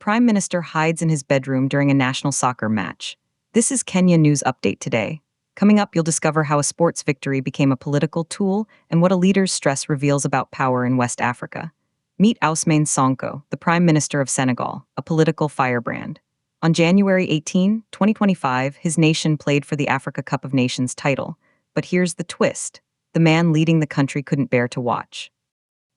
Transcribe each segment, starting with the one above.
prime minister hides in his bedroom during a national soccer match. This is Kenya News Update today. Coming up, you'll discover how a sports victory became a political tool and what a leader's stress reveals about power in West Africa. Meet Ousmane Sonko, the Prime Minister of Senegal, a political firebrand. On January 18, 2025, his nation played for the Africa Cup of Nations title. But here's the twist. The man leading the country couldn't bear to watch.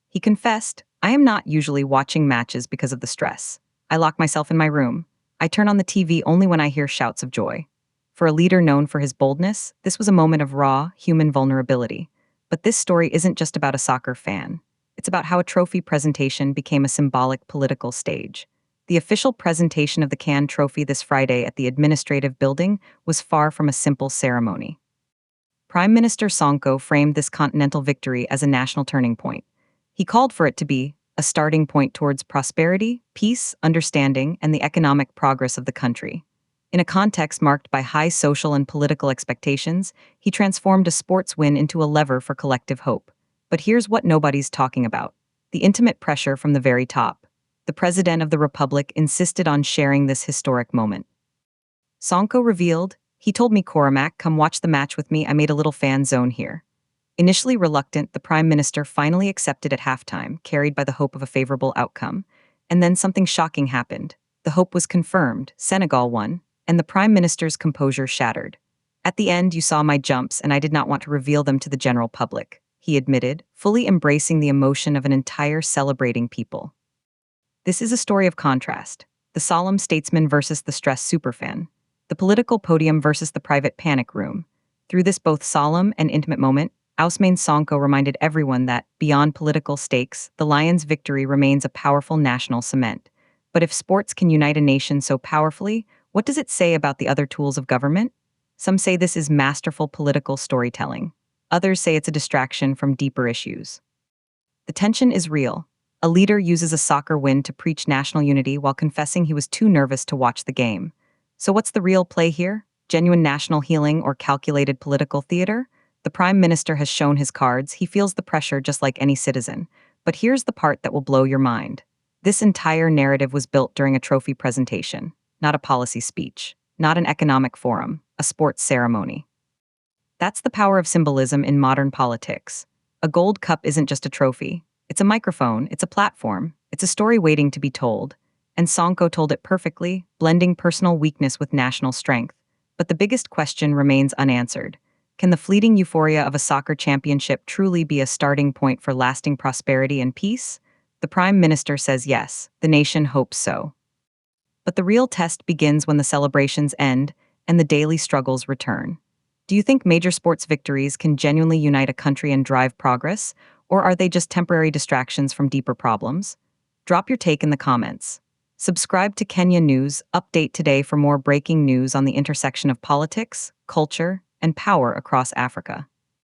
He confessed, "I am not usually watching matches because of the stress. I lock myself in my room. I turn on the TV only when I hear shouts of joy." For a leader known for his boldness, this was a moment of raw, human vulnerability. But this story isn't just about a soccer fan. It's about how a trophy presentation became a symbolic political stage. The official presentation of the CAN trophy this Friday at the administrative building was far from a simple ceremony. Prime Minister Sonko framed this continental victory as a national turning point. He called for it to be a starting point towards prosperity, peace, understanding, and the economic progress of the country. In a context marked by high social and political expectations, he transformed a sports win into a lever for collective hope. But here's what nobody's talking about: the intimate pressure from the very top. The President of the Republic insisted on sharing this historic moment. Sonko revealed, "He told me, 'Cormac, come watch the match with me. I made a little fan zone here.'" Initially reluctant, the Prime Minister finally accepted at halftime, carried by the hope of a favorable outcome. And then something shocking happened. The hope was confirmed, Senegal won, and the Prime Minister's composure shattered. "At the end, you saw my jumps, and I did not want to reveal them to the general public," he admitted, fully embracing the emotion of an entire celebrating people. This is a story of contrast: the solemn statesman versus the stressed superfan, the political podium versus the private panic room. Through this both solemn and intimate moment, Ousmane Sonko reminded everyone that, beyond political stakes, the Lions' victory remains a powerful national cement. But if sports can unite a nation so powerfully, what does it say about the other tools of government? Some say this is masterful political storytelling. Others say it's a distraction from deeper issues. The tension is real. A leader uses a soccer win to preach national unity while confessing he was too nervous to watch the game. So what's the real play here? Genuine national healing or calculated political theater? The Prime Minister has shown his cards. He feels the pressure just like any citizen. But here's the part that will blow your mind. This entire narrative was built during a trophy presentation, not a policy speech, not an economic forum, a sports ceremony. That's the power of symbolism in modern politics. A gold cup isn't just a trophy. It's a microphone, it's a platform, it's a story waiting to be told. And Sonko told it perfectly, blending personal weakness with national strength. But the biggest question remains unanswered. Can the fleeting euphoria of a soccer championship truly be a starting point for lasting prosperity and peace? The Prime Minister says yes, the nation hopes so. But the real test begins when the celebrations end and the daily struggles return. Do you think major sports victories can genuinely unite a country and drive progress, or are they just temporary distractions from deeper problems? Drop your take in the comments. Subscribe to Kenya News Update today for more breaking news on the intersection of politics, culture, and power across Africa.